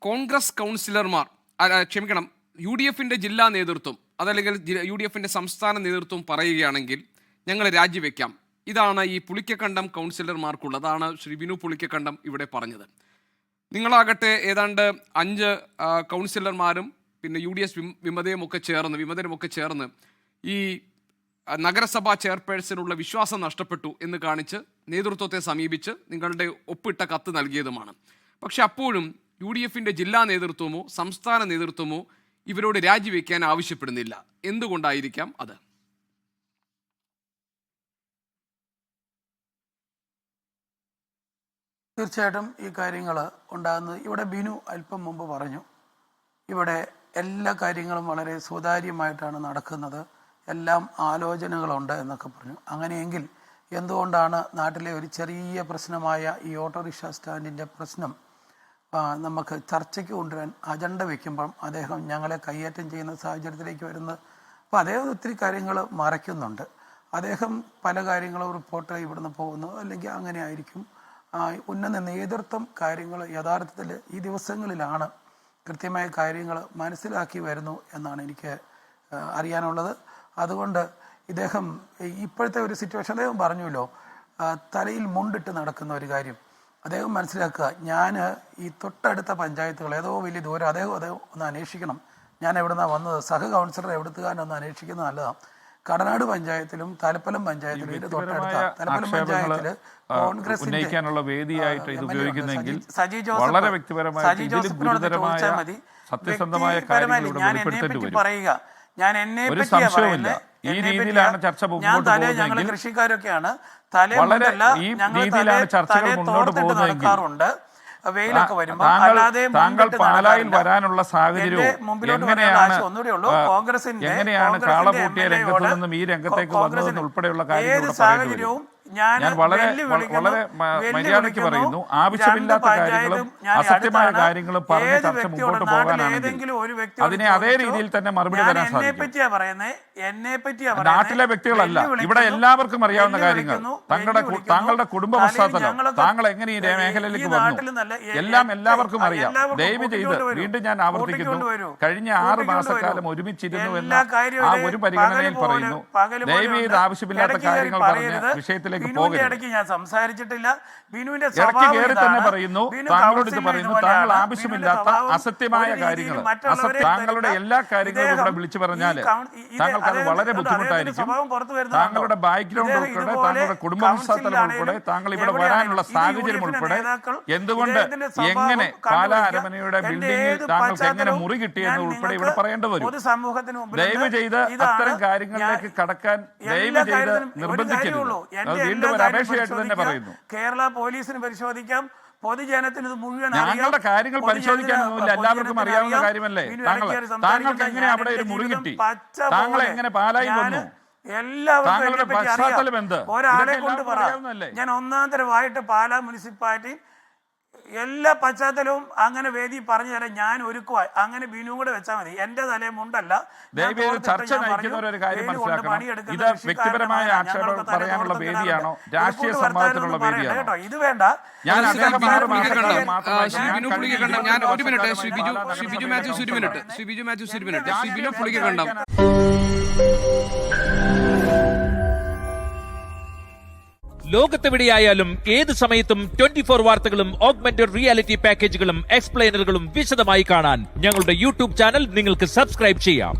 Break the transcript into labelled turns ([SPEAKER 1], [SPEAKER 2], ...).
[SPEAKER 1] കോൺഗ്രസ് കൗൺസിലർമാർ ക്ഷമിക്കണം UDFന്റെ ജില്ലാ നേതൃത്വം അതല്ലെങ്കിൽ UDFന്റെ സംസ്ഥാന നേതൃത്വം പറയുകയാണെങ്കിൽ ഞങ്ങൾ രാജിവെക്കാം. ഇതാണ് ഈ പുളിക്കക്കണ്ടം കൗൺസിലർമാർക്കുള്ളത്. അതാണ് ശ്രീ ബിനു പുളിക്കക്കണ്ടം ഇവിടെ പറഞ്ഞത്. നിങ്ങളാകട്ടെ ഏതാണ്ട് 5 കൗൺസിലർമാരും പിന്നെ UDF വിമതരുമൊക്കെ ചേർന്ന് ഈ നഗരസഭാ ചെയർപേഴ്സണുള്ള വിശ്വാസം നഷ്ടപ്പെട്ടു എന്ന് കാണിച്ച് നേതൃത്വത്തെ സമീപിച്ച് നിങ്ങളുടെ ഒപ്പിട്ട കത്ത് നൽകിയതുമാണ്. പക്ഷെ അപ്പോഴും UDFന്റെ ജില്ലാ നേതൃത്വമോ സംസ്ഥാന നേതൃത്വമോ ഇവരോട് രാജിവെക്കാൻ ആവശ്യപ്പെടുന്നില്ല. എന്തുകൊണ്ടായിരിക്കാം അത്?
[SPEAKER 2] തീർച്ചയായിട്ടും ഈ കാര്യങ്ങൾ ഉണ്ടാകുന്നത് ഇവിടെ ബിനു അല്പം മുമ്പ് പറഞ്ഞു. ഇവിടെ എല്ലാ കാര്യങ്ങളും വളരെ സുതാര്യമായിട്ടാണ് നടക്കുന്നത്, എല്ലാം ആലോചനകളുണ്ട് എന്നൊക്കെ പറഞ്ഞു. അങ്ങനെയെങ്കിൽ എന്തുകൊണ്ടാണ് നാട്ടിലെ ഒരു ചെറിയ പ്രശ്നമായ ഈ ഓട്ടോറിക്ഷ സ്റ്റാൻഡിൻ്റെ പ്രശ്നം നമുക്ക് ചർച്ചയ്ക്ക് കൊണ്ടുവരാൻ അജണ്ട വയ്ക്കുമ്പം അദ്ദേഹം ഞങ്ങളെ കയ്യേറ്റം ചെയ്യുന്ന സാഹചര്യത്തിലേക്ക് വരുന്നത്? അപ്പോൾ അദ്ദേഹം ഒത്തിരി കാര്യങ്ങൾ മറയ്ക്കുന്നുണ്ട്. അദ്ദേഹം പല കാര്യങ്ങളും റിപ്പോർട്ട് ഇവിടുന്ന് പോകുന്നു, അല്ലെങ്കിൽ അങ്ങനെ ആയിരിക്കും. ഉന്നത നേതൃത്വം കാര്യങ്ങൾ യഥാർത്ഥത്തിൽ ഈ ദിവസങ്ങളിലാണ് കൃത്യമായ കാര്യങ്ങൾ മനസ്സിലാക്കി വരുന്നു എന്നാണ് എനിക്ക് അറിയാനുള്ളത്. അതുകൊണ്ട് ഇദ്ദേഹം ഇപ്പോഴത്തെ ഒരു സിറ്റുവേഷൻ അദ്ദേഹം പറഞ്ഞല്ലോ, തലയിൽ മുണ്ടിട്ട് നടക്കുന്ന ഒരു കാര്യം അദ്ദേഹം മനസ്സിലാക്കുക. ഞാൻ ഈ തൊട്ടടുത്ത പഞ്ചായത്തുകൾ ഏതോ വലിയ ദൂരം അദ്ദേഹം ഒന്ന് അന്വേഷിക്കണം. ഞാൻ എവിടുന്നാണ് വന്നത്, സഹ കൗൺസിലർ എവിടുത്തുകാരനൊന്ന് അന്വേഷിക്കുന്നത് നല്ലതാണ്. കടനാട് പഞ്ചായത്തിലും തലപ്പലം പഞ്ചായത്തിലും ഇത് തൊട്ടടുത്ത തലപ്പലം പഞ്ചായത്തില് കോൺഗ്രസിന്റെ
[SPEAKER 3] വേദിയായിട്ട് ഇത് ഉപയോഗിക്കുന്നെങ്കിൽ
[SPEAKER 2] സജി
[SPEAKER 3] ജോസഫിനോട് ചോദിച്ചാൽ മതി.
[SPEAKER 2] ഞാൻ എന്നെ പറ്റി പറയുക, ഞാൻ എന്നെ പറ്റിയാ പറയുന്നത്. ഞാൻ തലേ ഞങ്ങൾ കൃഷിക്കാരൊക്കെയാണ്, തലേന്നല്ല ഞങ്ങൾ തലേ തോർത്തിട്ട് നടക്കാറുണ്ട് വെയിലൊക്കെ വരുമ്പോൾ. അല്ലാതെ
[SPEAKER 3] പാലായിൽ വരാനുള്ള സാഹചര്യം
[SPEAKER 2] ഒന്നുകൂടെ ഉള്ളൂ. കോൺഗ്രസിന്റെ ഏത് സാഹചര്യവും
[SPEAKER 3] ഞാൻ വളരെ മര്യാദയ്ക്ക് പറയുന്നു. ആവശ്യമില്ലാത്ത കാര്യങ്ങളും അസത്യമായ കാര്യങ്ങളും പറഞ്ഞ് ചർച്ച മുമ്പോട്ട് പോകാനാണെങ്കിൽ അതിനെ അതേ രീതിയിൽ തന്നെ മറുപടി തരാൻ സാധിക്കും. നാട്ടിലെ വ്യക്തികളല്ല, ഇവിടെ എല്ലാവർക്കും അറിയാവുന്ന കാര്യങ്ങൾ, താങ്കളുടെ കുടുംബ പശ്ചാത്തലം, താങ്കൾ എങ്ങനെ ഈ മേഖലയിലേക്ക് വന്നു, എല്ലാം എല്ലാവർക്കും അറിയാം. ദയവ് ചെയ്ത് വീണ്ടും ഞാൻ ആവർത്തിക്കുന്നു, കഴിഞ്ഞ 6 മാസക്കാലം ഒരുമിച്ചിരുന്നു എന്ന ആ ഒരു പരിഗണനയിൽ പറയുന്നു. ദയവ് ചെയ്ത് ആവശ്യമില്ലാത്ത കാര്യങ്ങൾ പറഞ്ഞ് വിഷയത്തിലേക്ക്
[SPEAKER 2] ഇടയ്ക്ക് ഞാൻ സംസാരിച്ചിട്ടില്ല. ബിനുവിന്റെ
[SPEAKER 3] തന്നെ പറയുന്നു, താങ്കളോട് ഇത് പറയുന്നു, താങ്കൾ ആവശ്യമില്ലാത്ത അസത്യമായ കാര്യങ്ങൾ, താങ്കളുടെ എല്ലാ കാര്യങ്ങളും ഇവിടെ വിളിച്ചു പറഞ്ഞാൽ താങ്കൾക്ക് അത് വളരെ ബുദ്ധിമുട്ടായിരിക്കും. താങ്കളുടെ ബാക്ക്ഗ്രൗണ്ട് ഉൾപ്പെടെ, താങ്കളുടെ കുടുംബ പശ്ചാത്തലം ഉൾപ്പെടെ, താങ്കൾ ഇവിടെ വരാനുള്ള സാഹചര്യം ഉൾപ്പെടെ, എന്തുകൊണ്ട് എങ്ങനെ പാലാ അരമനയുടെ ബിൽഡിംഗിൽ താങ്കൾക്ക് എങ്ങനെ മുറി കിട്ടിയെന്ന് ഉൾപ്പെടെ ഇവിടെ പറയേണ്ടി വരും. ദയവ് ചെയ്ത് അത്തരം കാര്യങ്ങളിലേക്ക് കടക്കാൻ ദയവ് ചെയ്ത് നിർബന്ധിക്കരുത്. വീണ്ടും ഒരു അപേക്ഷയായിട്ട് തന്നെ പറയുന്നു.
[SPEAKER 2] കേരള പോലീസിന് പരിശോധിക്കാം, പൊതുജനത്തിന് ഇത് മുഴുവൻ
[SPEAKER 3] ഞങ്ങളുടെ കാര്യങ്ങൾ പരിശോധിക്കാനൊന്നുമില്ല, എല്ലാവർക്കും അറിയാവുന്ന കാര്യമല്ലേ. താങ്കൾക്ക് എങ്ങനെ അവിടെ ഒരു മുറി കിട്ടി, താങ്കൾ എങ്ങനെ പാലായിൽ വന്നു,
[SPEAKER 2] എല്ലാവർക്കും പശ്ചാത്തലം എന്ത്, ഒരാളെ കൊണ്ട് പറയാം. ഞാൻ ഒന്നാം തരമായിട്ട് പാലാ മുനിസിപ്പാലിറ്റി എല്ലാ പശ്ചാത്തലവും അങ്ങനെ വേദി പറഞ്ഞു തരാൻ ഞാൻ ഒരുക്കുവാ. അങ്ങനെ ബിനു കൂടെ വെച്ചാൽ മതി. എന്റെ തലമുണ്ടല്ല.
[SPEAKER 3] ചർച്ച നയിക്കുന്നവരൊരു കാര്യം മനസ്സിലാക്കണം, ഇത് വ്യക്തിപരമായ ആക്ഷേപം പറയാനുള്ള വേദിയാണോ രാഷ്ട്രീയ സംവാദത്തിനുള്ള വേദിയാണോ?
[SPEAKER 2] കേട്ടോ, ഇത് വേണ്ട.
[SPEAKER 1] ഞാൻ ഒരു മിനിറ്റ് ശ്രീ ബിജു മാത്യൂസ് ഒരു മിനിറ്റ്. ശ്രീ ബിനു പുളിക്കക്കണ്ടം.
[SPEAKER 4] ലോകത്തെവിടെയായാലും ഏത് സമയത്തും 24 വാർത്തകളും ഓഗ്മെന്റഡ് റിയാലിറ്റി പാക്കേജുകളും എക്സ്പ്ലെയിനറുകളും വിശദമായി കാണാൻ ഞങ്ങളുടെ യൂട്യൂബ് ചാനൽ നിങ്ങൾക്ക് സബ്സ്ക്രൈബ് ചെയ്യാം.